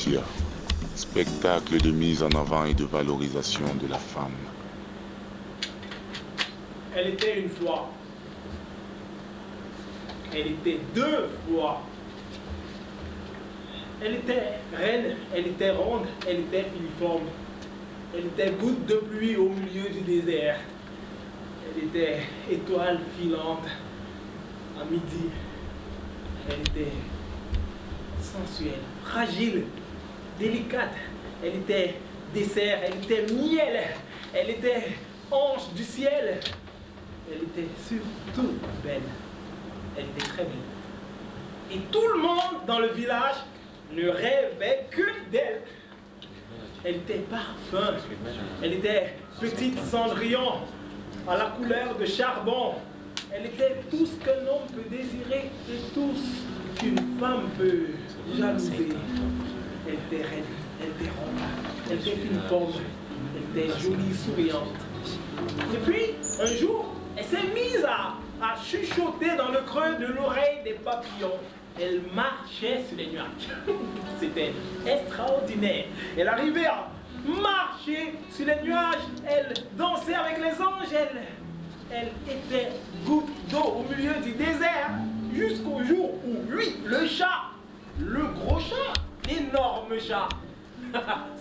Cynthia, spectacle de mise en avant et de valorisation de la femme. Elle était une fois. Elle était deux fois. Elle était reine, elle était ronde, elle était filiforme. Elle était goutte de pluie au milieu du désert. Elle était étoile filante à midi. Elle était sensuelle, fragile, délicate. Elle était dessert, elle était miel, elle était ange du ciel. Elle était surtout belle. Elle était très belle. Et tout le monde dans le village ne rêvait que d'elle. Elle était parfum. Elle était petite Cendrillon, à la couleur de charbon. Elle était tout ce qu'un homme peut désirer et tout ce qu'une femme peut jalouser. Elle était reine, elle était ronde, elle était filiforme, elle était jolie, souriante. Et puis, un jour, elle s'est mise à chuchoter dans le creux de l'oreille des papillons. Elle marchait sur les nuages. C'était extraordinaire. Elle arrivait à marcher sur les nuages. Elle dansait avec les anges. Elle était goutte d'eau au milieu du désert. Jusqu'au jour où lui, le chat, le gros chat, l'énorme chat,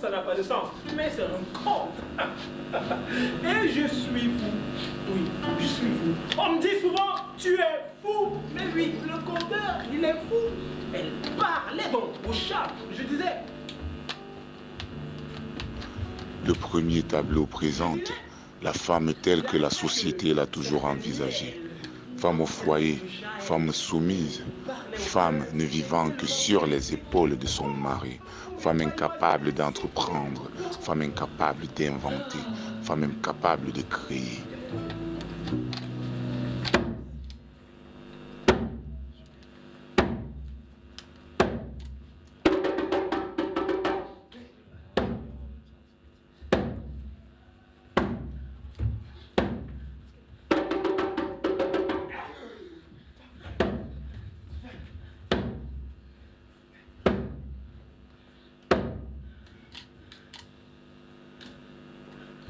ça n'a pas de sens, mais c'est un conte. Et je suis fou. Oui, je suis fou. On me dit souvent, tu es fou. Mais oui, le conteur, il est fou. Elle parlait donc au chat. Je disais. Le premier tableau présente la femme telle que la société l'a toujours envisagée. Femme au foyer, femme soumise, femme ne vivant que sur les épaules de son mari, femme incapable d'entreprendre, femme incapable d'inventer, femme incapable de créer.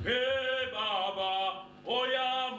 Hey Baba, Oya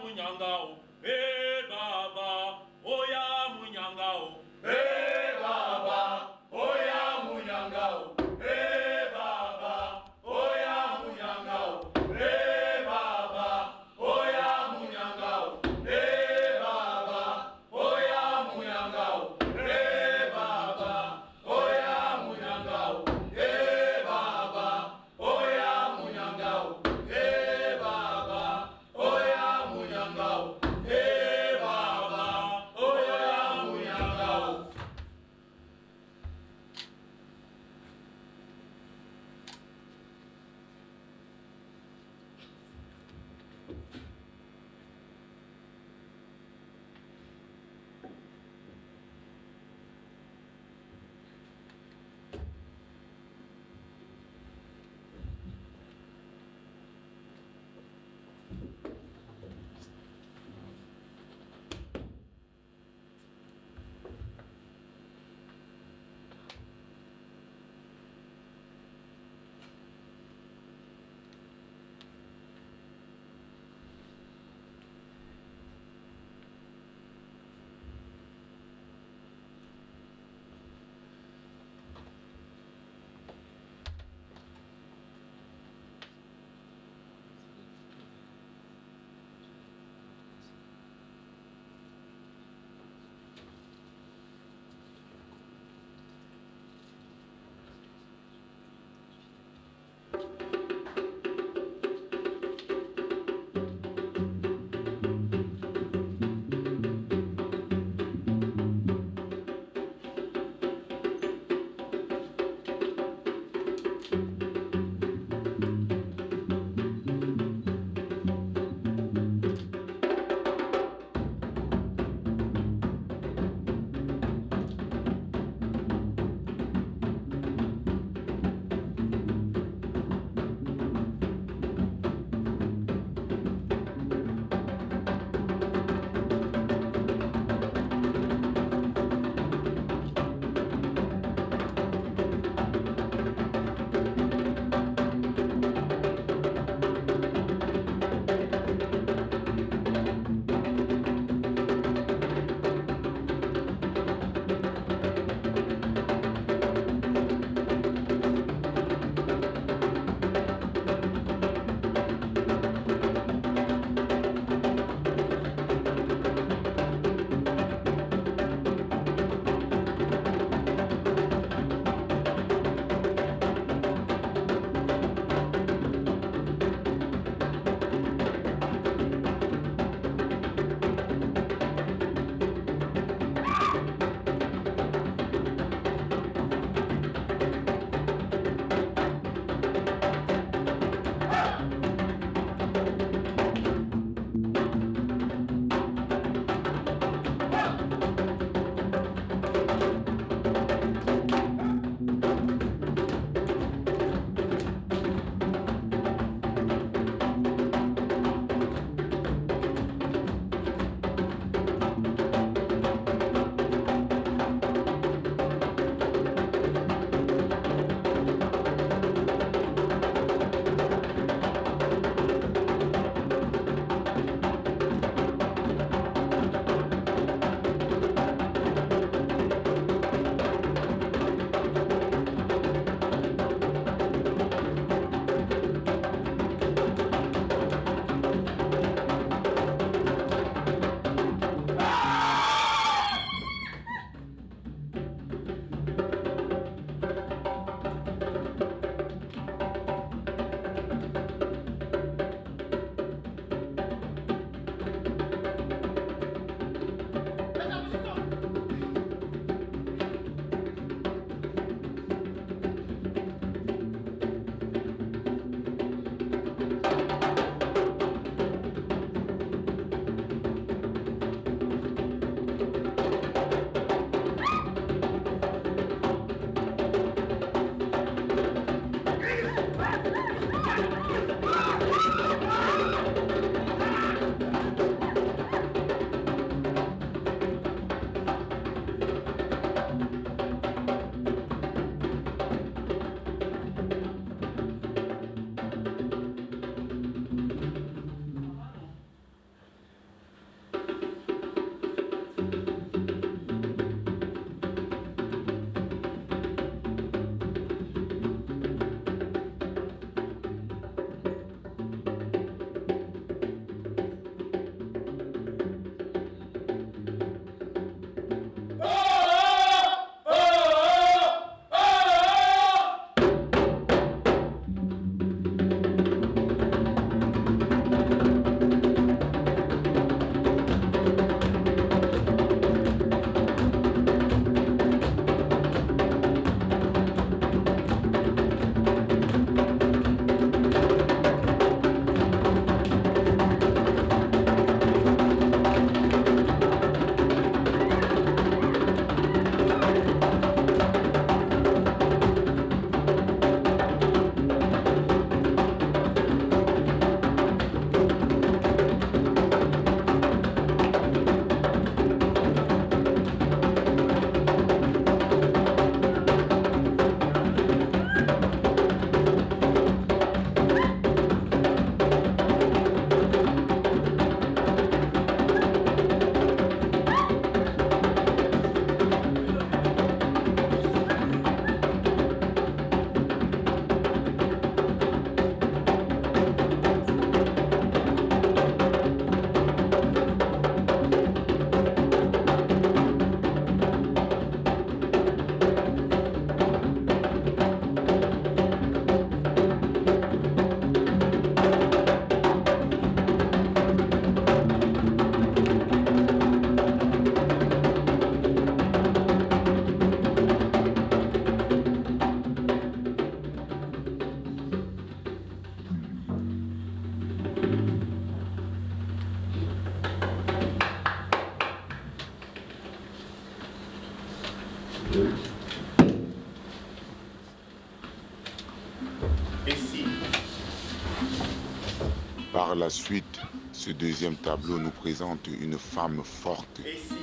Par la suite, ce deuxième tableau nous présente une femme forte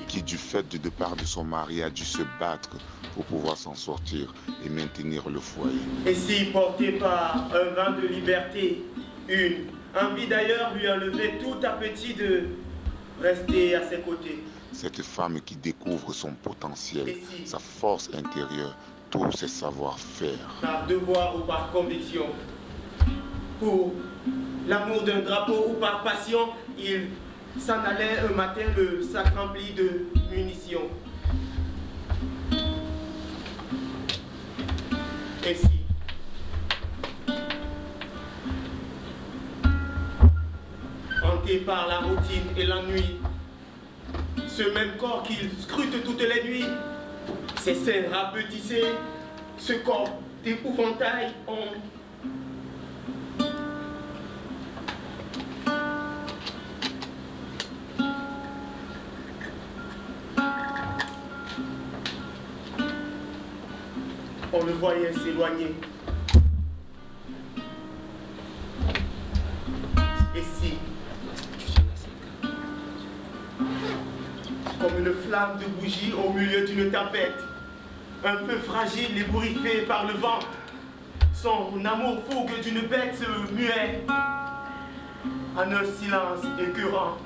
qui, du fait du départ de son mari, a dû se battre pour pouvoir s'en sortir et maintenir le foyer. Et si, portée par un vent de liberté, une envie d'ailleurs lui enlevait tout appétit de rester à ses côtés. Cette femme qui découvre son potentiel, sa force intérieure, tous ses savoir-faire. Par devoir ou par conviction, pour l'amour d'un drapeau ou par passion, il s'en allait un matin le sac rempli de munitions. Ainsi, hanté par la routine et l'ennui, ce même corps qu'il scrute toutes les nuits, ses seins rapetissés, ce corps d'épouvantail ont on le voyait s'éloigner. Et si, comme une flamme de bougie au milieu d'une tempête, un feu fragile ébouriffé par le vent, son amour fougue d'une bête muette, en un silence écœurant.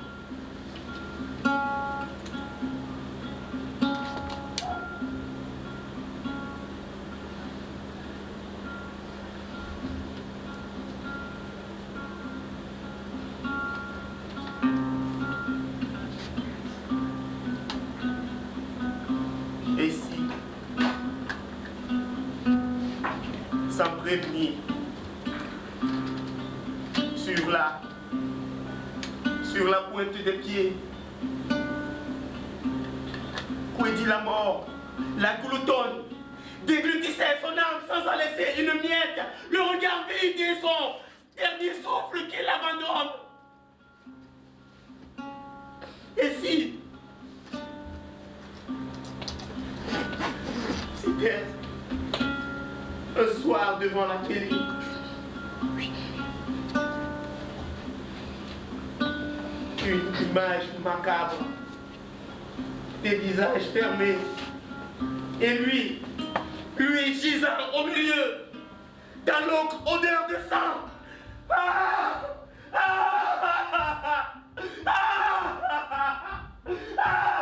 Et si, sans prévenir, sur la pointe des pieds, dit la mort, la gloutonne, déglutissait son âme sans en laisser une miette, le regard vide et son dernier souffle qui l'abandonne. Et si c'était un soir devant la télé, une image macabre, des visages fermés, et lui gisant au milieu, dans l'autre odeur de sang. Ah! Ah! Ah! Ah! Ah!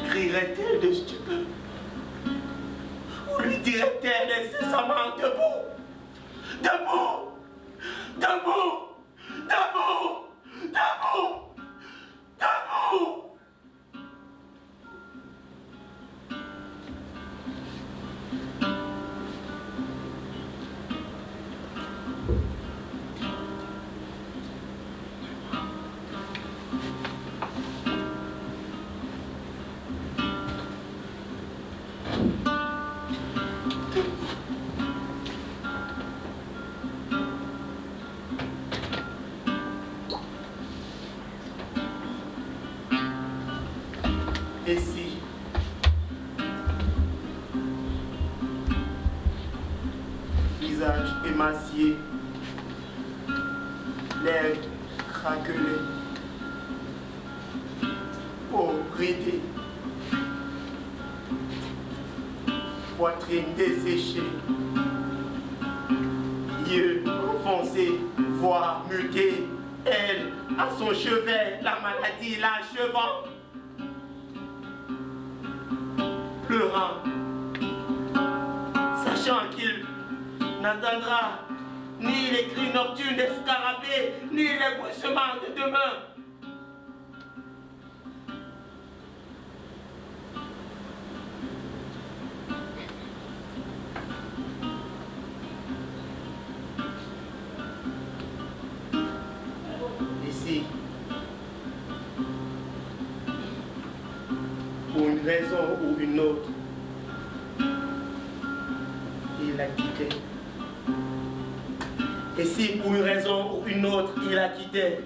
Crierait-elle de stupeur? Ou lui dirait-elle incessamment debout? Debout! Debout! Debout! Debout! Debout! Et si visage émacié, lèvres craquelées, peau ridée, poitrine desséchée, yeux enfoncés, voix mutée, elle à son chevet, la maladie l'achevant. Pleurant, sachant qu'il n'entendra ni les cris nocturnes des scarabées, ni les bruissements de demain. Ici, pour une raison ou une autre, il l'a quitté. Et si pour une raison ou une autre, il la quittait,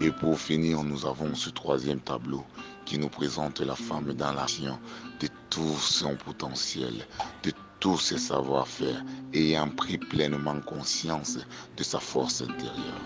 Et pour finir, nous avons ce troisième tableau qui nous présente la femme dans l'action de tout son potentiel, de tous ses savoir-faire, ayant pris pleinement conscience de sa force intérieure.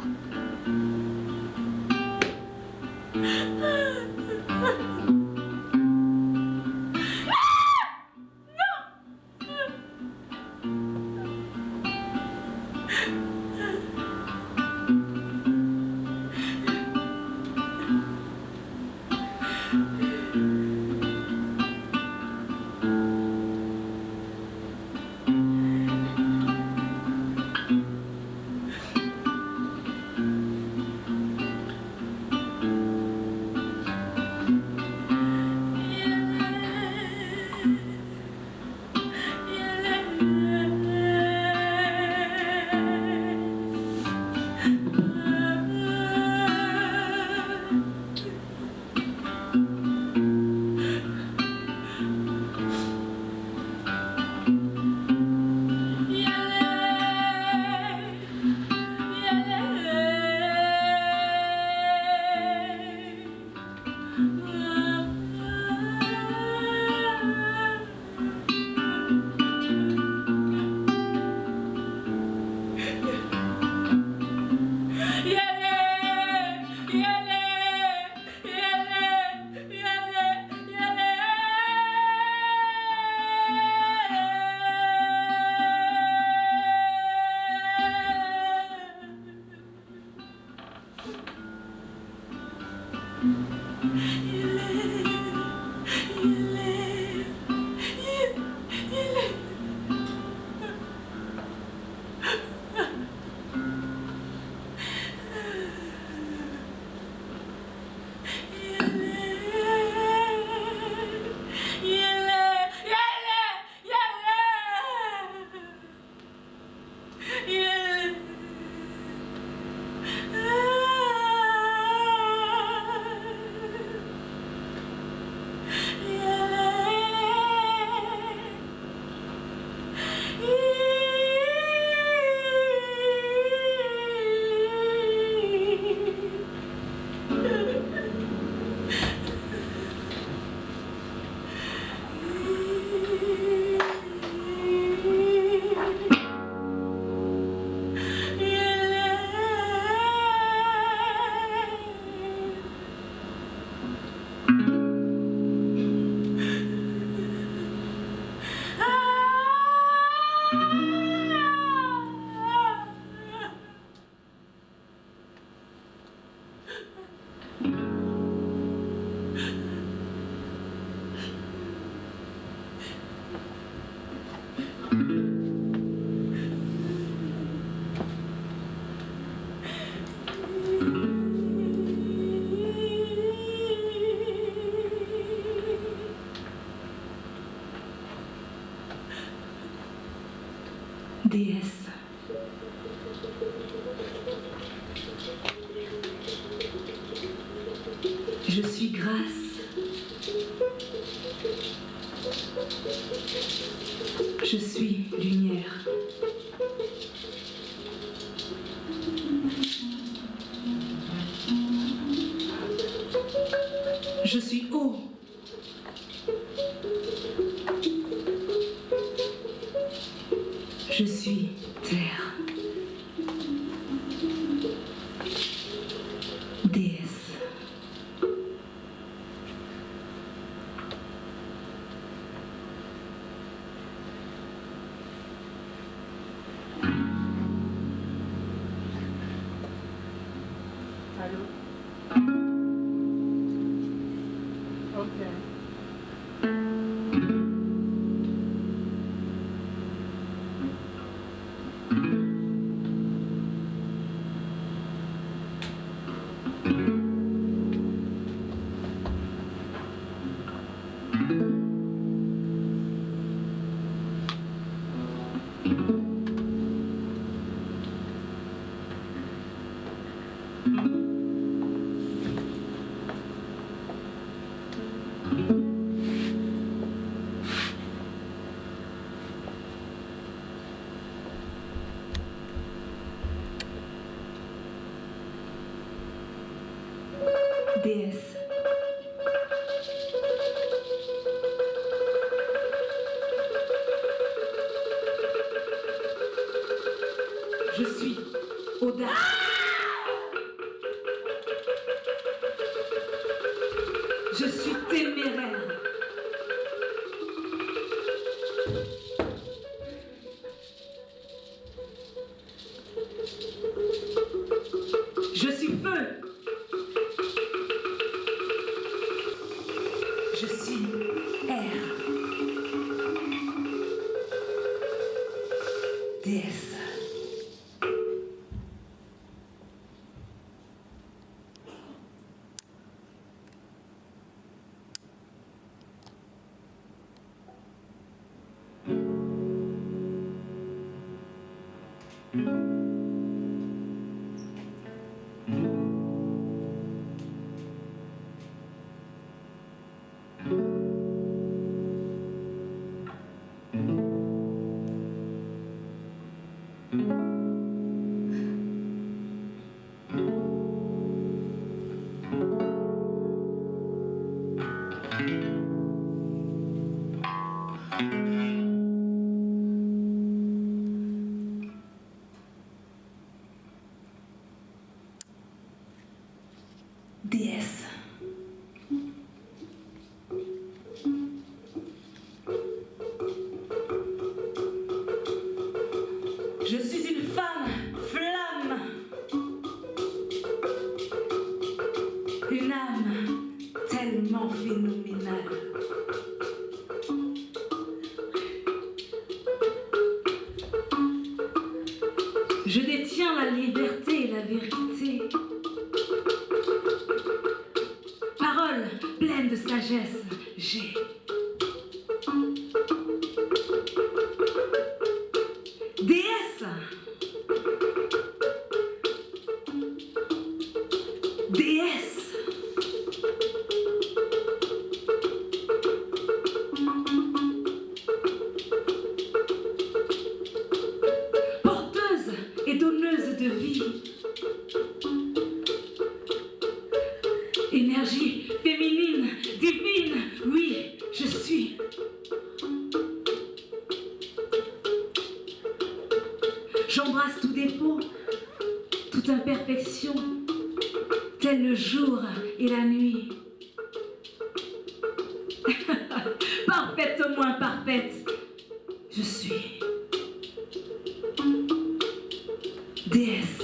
Déesse. Je suis grâce. Je suis lumière. Je suis eau. Je suis terre. Déesse. Allô? Ok. Déesse. Je suis audace. Je suis téméraire. Je suis feu. Je suis air. Déesse. Déesse. Je suis une femme flamme, une âme tellement phénoménale. Je détiens la liberté et la vérité. Parole pleine de sagesse, j'ai. Déesse. Déesse. Porteuse et donneuse de vie. Énergie féminine, divine, oui, je suis. J'embrasse tout défaut, toute imperfection, tel le jour et la nuit. Parfaitement imparfaite, je suis. Déesse.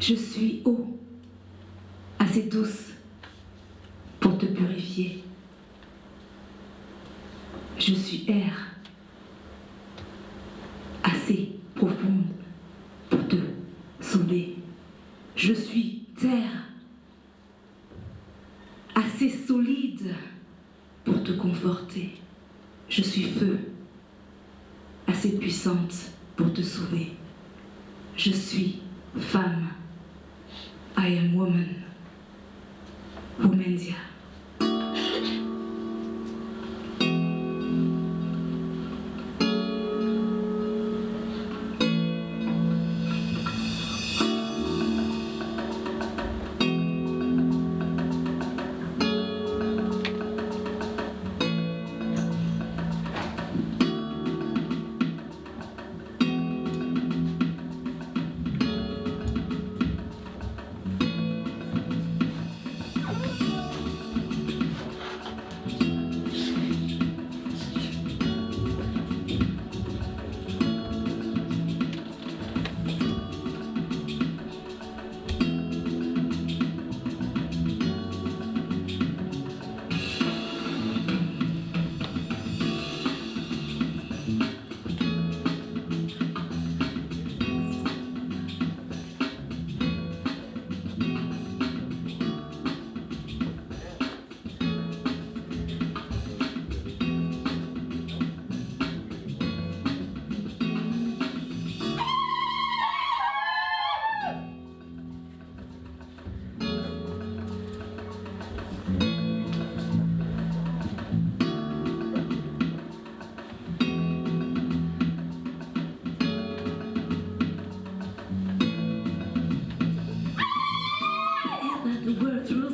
Je suis eau, assez douce pour te purifier. Je suis air, assez profonde pour te sauver. assez puissante pour te sauver. Je suis femme. I am woman. Womendia.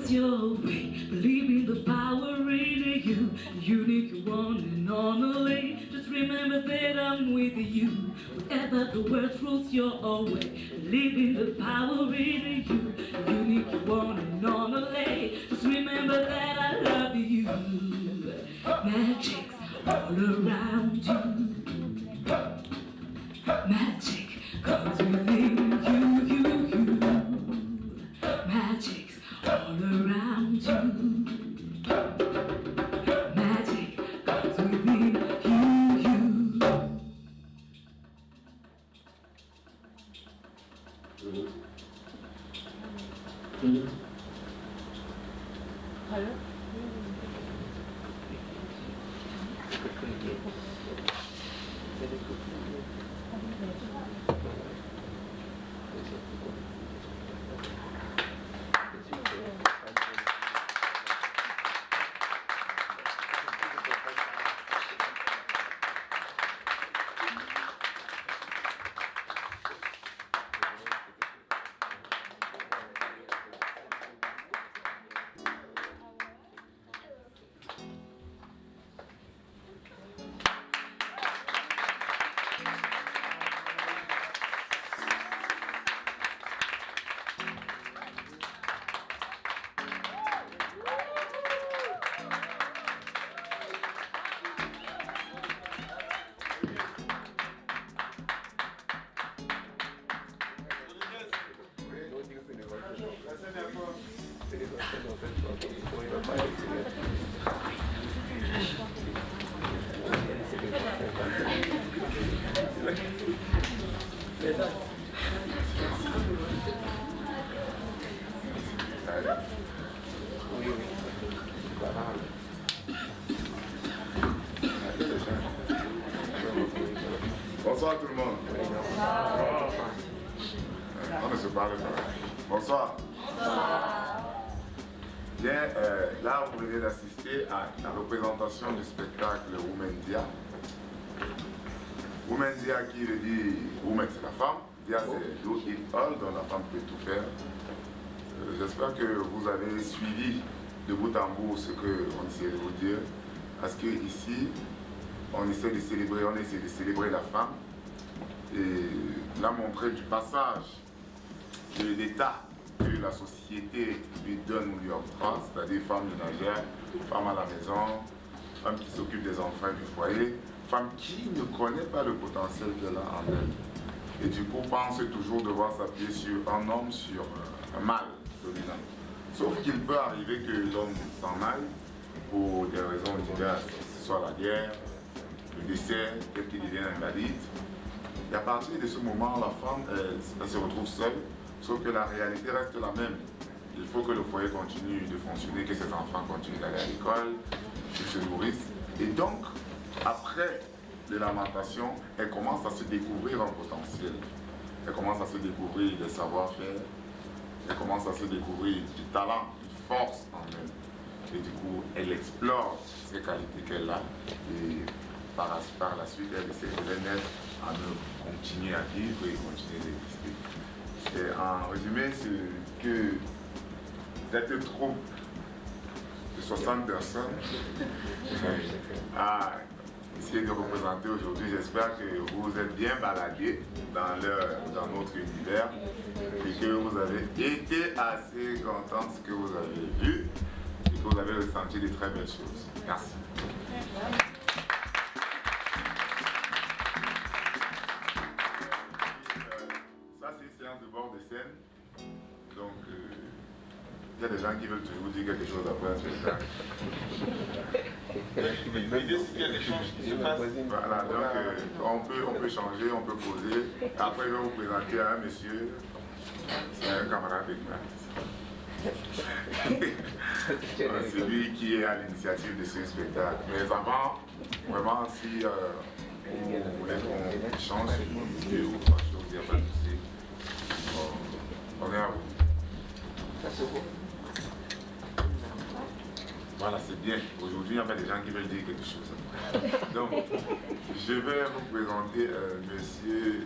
Your way, believe in the power in you, unique one and only. Just remember that I'm with you. Whatever the world throws your way, believe in the power in you, unique one and only. Just remember that I love you. Magic's all around you. Magic comes within you. Magic's all around you. Magic comes within you. Bonsoir tout le monde. On ne se parle pas. Bonsoir. Bien, là vous venez d'assister à la représentation du spectacle Womendia. Womendia qui veut dire Women c'est la femme, Dia c'est do it all, dont la femme peut tout faire. J'espère que vous avez suivi de bout en bout ce qu'on essaie de vous dire. Parce que ici, on essaie de célébrer la femme et la montrer du passage de l'état que la société lui donne ou lui octroie, c'est-à-dire femme ménagère, femme à la maison, femme qui s'occupe des enfants du foyer, femme qui ne connaît pas le potentiel qu'elle a en elle. Et du coup pense toujours devoir s'appuyer sur un homme, sur un mâle dominant. Sauf qu'il peut arriver que l'homme s'en aille pour des raisons diverses, que ce soit la guerre, le décès, peut-être qu'il devient invalide. Et à partir de ce moment, la femme elle se retrouve seule, sauf que la réalité reste la même. Il faut que le foyer continue de fonctionner, que ses enfants continuent d'aller à l'école, qu'ils se nourrissent. Et donc, après les lamentations, elle commence à se découvrir un potentiel. Elle commence à se découvrir des savoir-faire. Elle commence à se découvrir du talent, une force en elle. Et du coup, elle explore ces qualités qu'elle a. Et par la suite, elle essaie de les mettre à nous continuer à vivre et continuer d'exister. En résumé, c'est que cette troupe de 60 personnes a essayé de représenter aujourd'hui. J'espère que vous vous êtes bien baladés dans notre univers et que vous avez été assez contents de ce que vous avez vu et que vous avez ressenti de très belles choses. Merci. Ça, c'est une séance de bord de scène. Donc, il y a des gens qui veulent toujours dire quelque chose après un spectacle. L'idée, c'est qu'il y a des changes qui se passent. Voilà, donc on peut changer, on peut poser. Après, je vais vous présenter à un monsieur, c'est un camarade de classe. C'est lui qui est à l'initiative de ce spectacle. Mais avant, vraiment, si vous voulez qu'on change sur une idée ou autre chose, il n'y a pas de souci. On est à vous. Merci beaucoup. Voilà, c'est bien. Aujourd'hui, il y a des gens qui veulent dire quelque chose. Donc, je vais vous présenter monsieur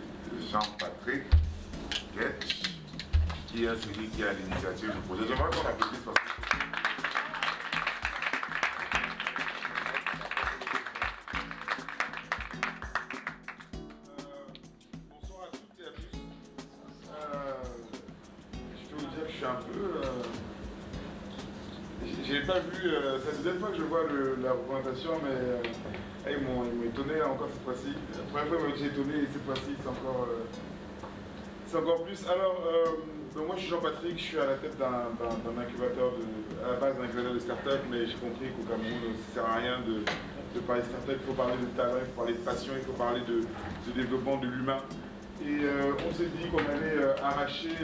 Jean-Patrick Ketch, qui est celui qui a l'initiative du projet. J'aimerais qu'on applaudisse parce que... Bonsoir à toutes et à tous. Je peux vous dire que je suis un peu... J'ai pas vu, c'est la deuxième fois que je vois la représentation, mais ils m'ont étonné encore cette fois-ci. La première fois, j'ai étonné et cette fois-ci, c'est encore plus. Alors, donc moi je suis Jean-Patrick, je suis à la tête d'un incubateur, à la base d'un incubateur de start-up, mais j'ai compris qu'au Cameroun, ça ne sert à rien de parler de start-up, il faut parler de talent, il faut parler de passion, il faut parler de développement de l'humain. Et on s'est dit qu'on allait arracher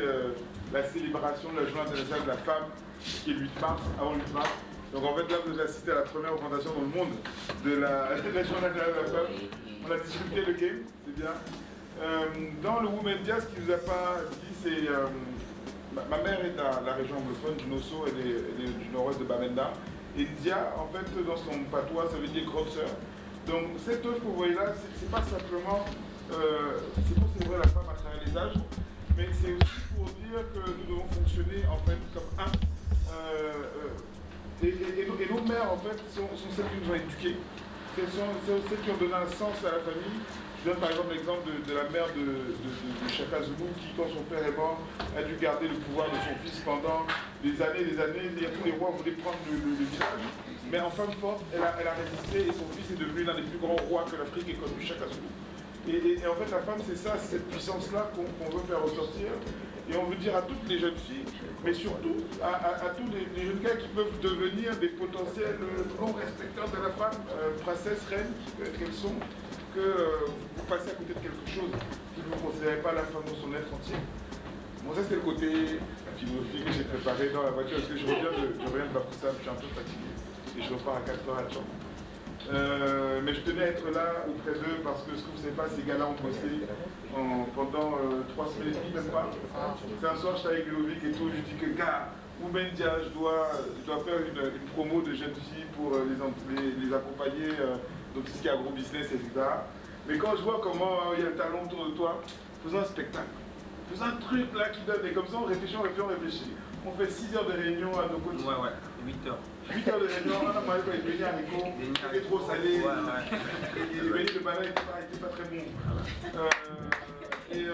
la célébration de la Journée internationale de la femme, qui est le 8 mars, avant le 8 mars. Donc en fait là vous avez assisté à la première représentation dans le monde de la Journée internationale de la femme. On a discuté le game, c'est bien. Dans le Women Dia, ce qu'il ne nous a pas dit, c'est... ma mère est dans la région anglophone du Nosso, elle est du nord-ouest de Bamenda. Et Dia, en fait, dans son patois, ça veut dire grande sœur. Donc cette œuvre que vous voyez là, c'est pas simplement... c'est pour célébrer la femme à travers les âges, mais c'est aussi pour dire que nous devons fonctionner en fait comme un. Et nos mères en fait sont celles qui nous ont éduqués, celles qui ont donné un sens à la famille. Je donne par exemple l'exemple de la mère de Chaka Zulu qui, quand son père est mort, a dû garder le pouvoir de son fils pendant des années et des années. Tous les rois voulaient prendre le village, mais en femme forte, elle a résisté et son fils est devenu l'un des plus grands rois que l'Afrique ait connu, Chaka Zulu. Et en fait, la femme, c'est ça, c'est cette puissance-là qu'on veut faire ressortir. Et on veut dire à toutes les jeunes filles, mais surtout à tous les jeunes gars qui peuvent devenir des potentiels grands respecteurs de la femme, princesse, reine, qu'elles sont, que vous passez à côté de quelque chose, que vous ne considérez pas la femme dans son être entier. Bon, ça, c'était le côté philosophique que j'ai préparé dans la voiture, parce que je reviens de Bafoussam, je suis un peu fatigué, et je repars à 4h à Tchang. Mais je tenais à être là auprès d'eux parce que ce que vous ne savez pas, ces gars-là ont bossé pendant 3 semaines et demie, même pas. C'est un soir, j'étais avec Ludovic et tout, je dis que gars, Women Dia, je dois faire une promo de jeunes filles pour les accompagner dans tout ce qui est agro-business, etc. Mais quand je vois comment il y a le talent autour de toi, faisons un spectacle. Faisons un truc là qui donne, et comme ça on réfléchit. On fait 6 heures de réunion à nos côtés. Ouais, 8 heures. 8 heures de réunion, on a parlé avec les beignets haricots, c'était trop salé, et les beignets de banane n'étaient pas très bons. Et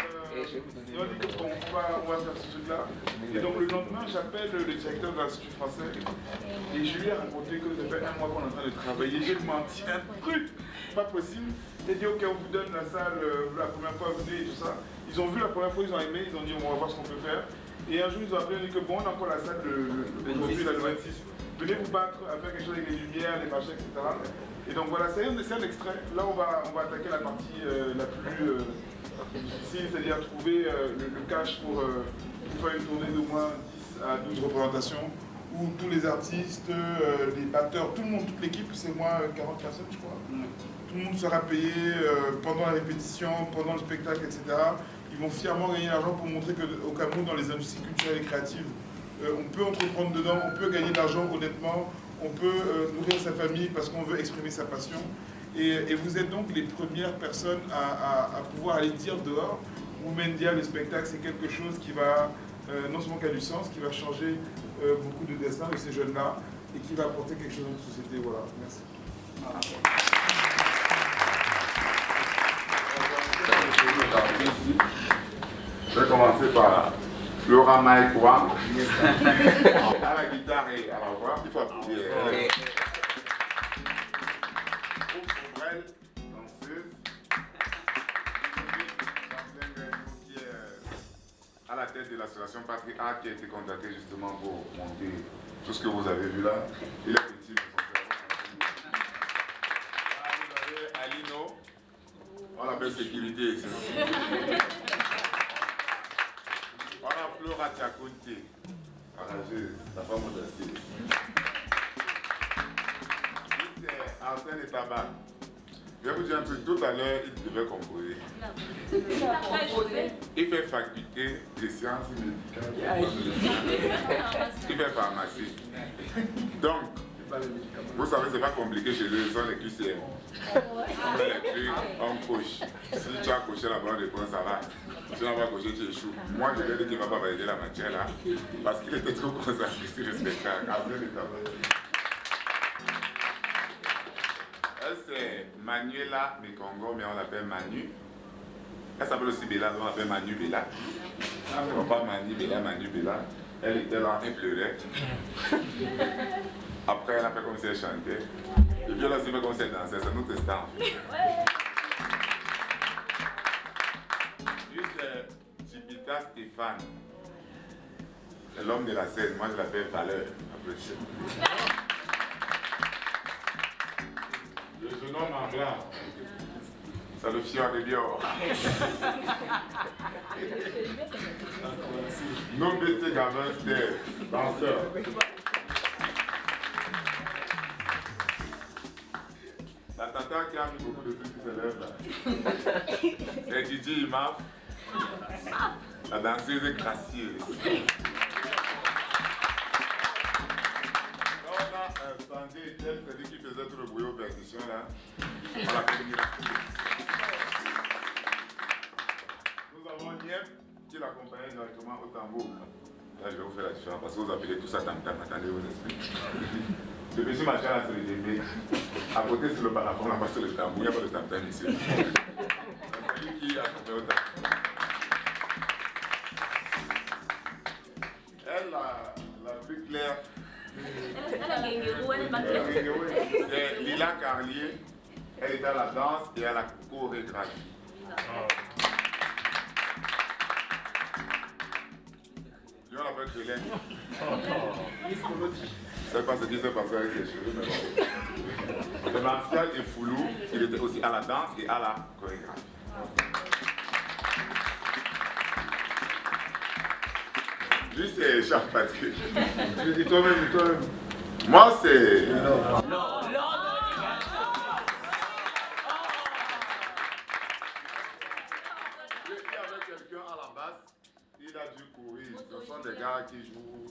on dit qu'on va faire ce truc-là. Et donc le lendemain, j'appelle le directeur de l'Institut français et je lui ai raconté que ça fait 1 mois qu'on est en train de travailler. J'ai menti un truc pas possible. Il dit ok, on vous donne la salle la première fois, venez et tout ça. Ils ont vu la première fois, ils ont aimé, ils ont dit on va voir ce qu'on peut faire. Et un jour ils ont appelé, on dit que bon, on a encore la salle aujourd'hui, le 26. Venez vous battre à faire quelque chose avec les lumières, les machins, etc. Et donc voilà, c'est un extrait. Là on va attaquer la partie la plus difficile, c'est-à-dire trouver le cash pour faire une tournée d'au moins 10 à 12 représentations où tous les artistes, les batteurs, tout le monde, toute l'équipe, c'est moi 40 personnes je crois. Tout tout le monde sera payé pendant la répétition, pendant le spectacle, etc. Ils vont fièrement gagner l'argent pour montrer qu'au Cameroun, dans les industries culturelles et créatives, on peut entreprendre dedans, on peut gagner de l'argent honnêtement, on peut nourrir sa famille parce qu'on veut exprimer sa passion. Et vous êtes donc les premières personnes à pouvoir aller dire dehors, Womendia, le spectacle, c'est quelque chose qui va, non seulement qui a du sens, qui va changer beaucoup de destins de ces jeunes-là et qui va apporter quelque chose à notre société. Voilà, merci. Je vais commencer par Flora Maïkouam à la guitare et à la voix. Il faut applaudir. Danseuse. Qui est à la tête de l'association Patrie Art qui a été contactée justement pour monter tout ce que vous avez vu là. Il est petit, mais son cerveau. Là, vous avez Alino. On l'appelle sécurité. On a Flora Tchakonte, la femme modeste. C'est Arsène et Tabac. Je vais vous dire un truc, tout à l'heure, il devait composer. Il fait faculté des sciences médicales. Il fait pharmacie. Donc, vous savez, c'est pas compliqué chez eux, ils sont les QCM. On met les trucs, on coche. Si tu as coché la bonne réponse, ça va. Si tu n'as pas coché, tu échoues. Moi, je lui ai dit qu'il ne va pas valider la matière là, parce qu'il était trop concentré sur le spectacle. Elle, c'est Manuela Mekongo, mais on l'appelle Manu. Elle s'appelle aussi Bella, on l'appelle Manu Bella. Non, pas Manu Bella, Manu Bella. Elle était là, elle pleurait. Après, elle a fait comme si elle chantait. Et puis elle a aussi fait comme si elle dansait, c'est notre instant. Lui, c'est Jupiter Stéphane. C'est l'homme de la scène, moi je l'appelle Valeur. Le jeune homme en blanc. C'est le fier de Dior. Non, mais c'est gamin, c'est danseur. La tata qui a mis beaucoup de trucs qui se lèvent là. C'est Didi Imaf. La danseuse est gracieuse. Là, on a Sandy Etienne, c'est lui qui faisait tout le bruit aux percussions là. On l'appelle Mira. Nous avons Niep qui l'accompagnait directement au tambour. Là, je vais vous faire la différence parce que vous appelez tout ça tam-tam. Attendez, vous expliquez. Le petit machin là, c'est le début. À côté, c'est le balafon, là-bas, c'est le tambour. Il n'y a pas de tam-tam ici. C'est lui qui accompagne au tambour. Elle, la plus claire, c'est Lila Carlier. Elle est à la danse et à la chorégraphie. Lui, on l'appelle Hélène. Je ne sais pas ce qui s'est passé avec ses cheveux, mais bon. Le Martial et Foulou, il était aussi à la danse et à la chorégraphie. Lui, c'est Charles Patrick. Et toi-même, toi-même. Moi, c'est... Il a dû courir. Ce sont des gars qui jouent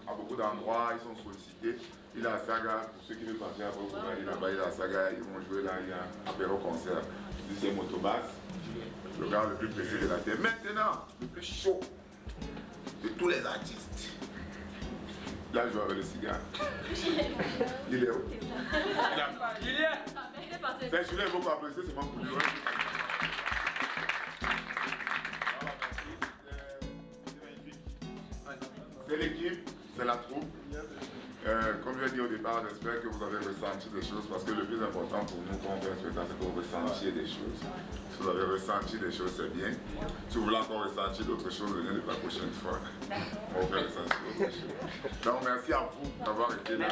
à beaucoup d'endroits, ils sont sollicités. Il a la saga, pour ceux qui veulent partir à Bobo, il a la saga, ils vont jouer là, il y a un apéro concert. C'est Motobass, le gars le plus pressé de la terre. Maintenant, le plus chaud de tous les artistes. Là, je joue avec le cigare. Il est où? Il est. C'est Julien, il faut apprécier, c'est moi pour lui. C'est l'équipe, c'est la troupe. Comme je l'ai dit au départ, j'espère que vous avez ressenti des choses parce que le plus important pour nous quand on fait un spectacle, c'est que vous ressentiez des choses. Si vous avez ressenti des choses, c'est bien. Si vous voulez encore ressentir d'autres choses, venez la prochaine fois. On va vous faire ressentir d'autres choses. Donc merci à vous d'avoir été là.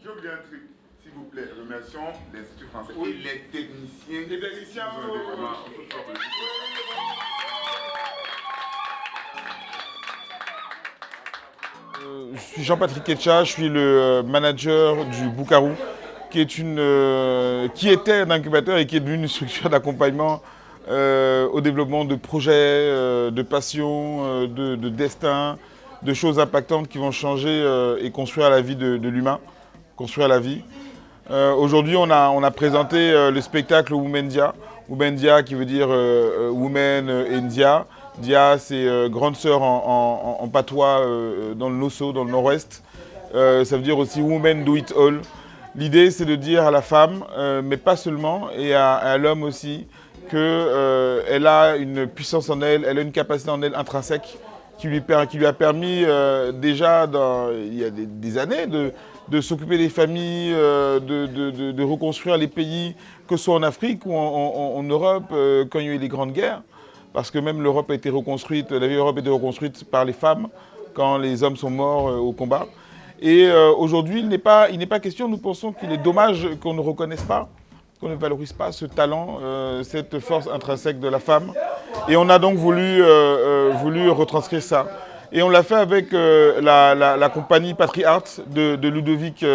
J'ai oublié un truc, s'il vous plaît. Remercions l'Institut français Oui. et les techniciens. Les techniciens, Ils ont aidé vraiment. On peut faire plaisir. Je suis Jean-Patrick Ketcha, je suis le manager du Boukarou, qui était un incubateur et qui est devenu une structure d'accompagnement au développement de projets, de passions, de destin, de choses impactantes qui vont changer et construire la vie de l'humain, construire la vie. Aujourd'hui, on a présenté le spectacle Womendia. Womendia qui veut dire Women India. Dia, c'est grande sœur en patois dans le Nosso, dans le nord-ouest. Ça veut dire aussi Women Do It All. L'idée, c'est de dire à la femme, mais pas seulement, et à l'homme aussi, qu'elle a une puissance en elle, elle a une capacité en elle intrinsèque qui lui a permis déjà, il y a des années, de s'occuper des familles, de reconstruire les pays, que ce soit en Afrique ou en Europe, quand il y a eu les grandes guerres. Parce que même l'Europe a été reconstruite, la vieille Europe a été reconstruite par les femmes quand les hommes sont morts au combat. Et aujourd'hui, il n'est pas question, nous pensons qu'il est dommage qu'on ne reconnaisse pas, qu'on ne valorise pas ce talent, cette force intrinsèque de la femme. Et on a donc voulu retranscrire ça. Et on l'a fait avec la compagnie Patrie Art de Ludovic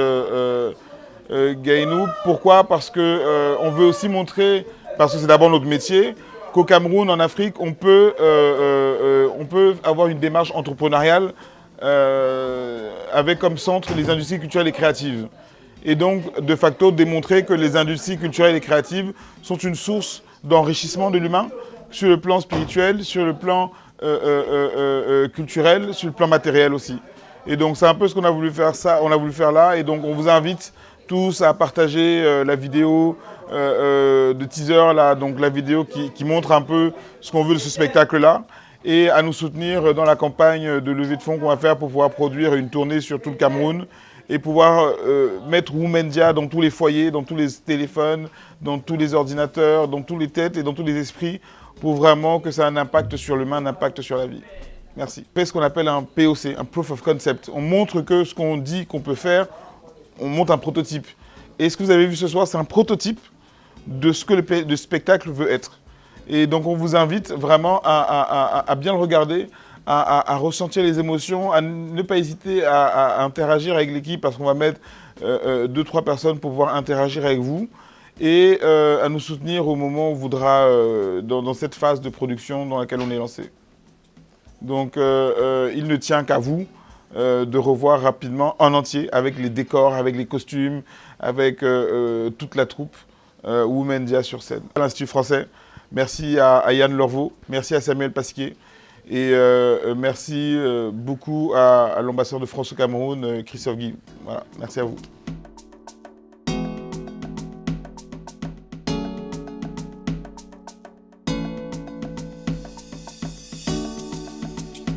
Gainou. Pourquoi? Parce qu'on veut aussi montrer, parce que c'est d'abord notre métier, qu'au Cameroun, en Afrique, on peut avoir une démarche entrepreneuriale avec comme centre les industries culturelles et créatives. Et donc, de facto, démontrer que les industries culturelles et créatives sont une source d'enrichissement de l'humain sur le plan spirituel, sur le plan culturel, sur le plan matériel aussi. Et donc, c'est un peu ce qu'on a voulu faire là. Et donc, on vous invite tous à partager la vidéo de teaser, là, donc la vidéo qui montre un peu ce qu'on veut de ce spectacle-là, et à nous soutenir dans la campagne de levée de fonds qu'on va faire pour pouvoir produire une tournée sur tout le Cameroun et pouvoir mettre Womendia dans tous les foyers, dans tous les téléphones, dans tous les ordinateurs, dans toutes les têtes et dans tous les esprits, pour vraiment que ça ait un impact sur l'humain, un impact sur la vie. Merci. On fait ce qu'on appelle un POC, un Proof of Concept. On montre que ce qu'on dit qu'on peut faire, on monte un prototype. Et ce que vous avez vu ce soir, c'est un prototype de ce que le spectacle veut être. Et donc on vous invite vraiment à bien le regarder, à ressentir les émotions, à ne pas hésiter à interagir avec l'équipe, parce qu'on va mettre 2-3 personnes pour pouvoir interagir avec vous, et à nous soutenir au moment où on voudra dans cette phase de production dans laquelle on est lancé. Donc il ne tient qu'à vous de revoir rapidement en entier, avec les décors, avec les costumes, avec toute la troupe, Womendia sur scène. À l'Institut français, merci à Yann Lorveau, merci à Samuel Pasquier, et merci beaucoup à l'ambassadeur de France au Cameroun, Christophe Guy. Voilà, merci à vous.